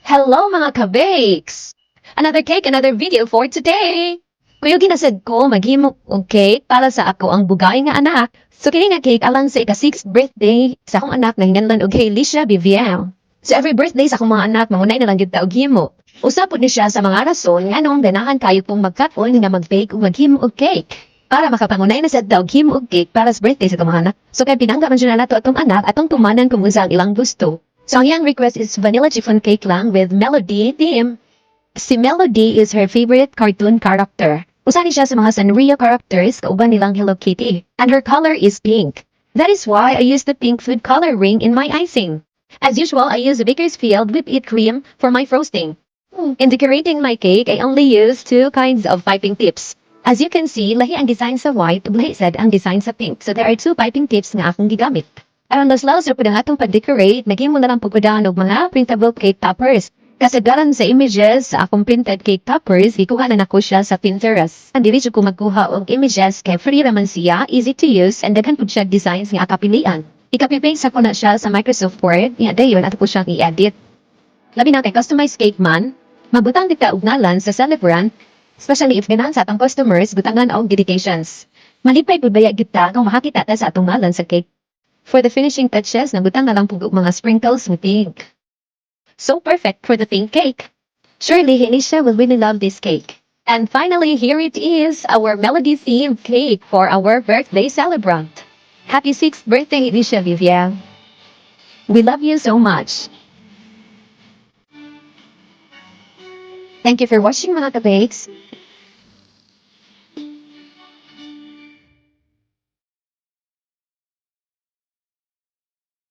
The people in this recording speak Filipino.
Hello mga kabakes! Another cake, another video for today! Kuyo ginasad ko maghimo og cake para sa ako ang bugay nga anak. So kini nga cake alang sa ika-6th birthday sa akong anak na hinganlan og kay Alicia Vivian. So every birthday sa akong mga anak mangunay na lang gyud ta og himo. Usapod ni siya sa mga rason nganong ganahan kayo pong magkatol nga mag-bake ug maghimo og cake. Para makapangunay na sa daw himo og cake para sa birthday sa itong mga anak. So kay pinangga man siya na nato atong anak atong tumanan kung unsa ang ilang gusto. So ang iyang request is vanilla chiffon cake lang with Melody theme. Si Melody is her favorite cartoon character. Usa ni siya sa mga Sanrio characters kauban nilang Hello Kitty. And her color is pink. That is why I use the pink food coloring in my icing. As usual, I use a Bakersfield whipped cream for my frosting. In decorating my cake, I only use two kinds of piping tips. As you can see, lahi ang design sa white ug lahi sad ang design sa pink. So there are two piping tips nga akong gigamit. Aron mas laos po ang atong pag-decorate, naghimo na lang pagkudahan og mga printable cake toppers. Kasagaran sa images sa akong printed cake toppers, ikuha na nako siya sa Pinterest. Ang dili ko magkuha og images kay free raman siya, easy to use, and daghan pud siya designs nga akapilian. Ikapi-paste ako na siya sa Microsoft Word, nga dayon ato po siyang i-edit. Labi na kay customized cake man, mabutang dita og ngalan sa celebrant, especially if ganahan sa atong customers butangan og dedications. Malipay pud baya gyud ta kung makakita ta sa atong ngalan sa cake. For the finishing touches, nabutang na lang pug og mga sprinkles ng pink. So perfect for the pink cake. Surely Alicia will really love this cake. And finally, here it is, our melody-themed cake for our birthday celebrant. Happy 6th birthday, Alicia Vivian. We love you so much. Thank you for watching mga kabakes.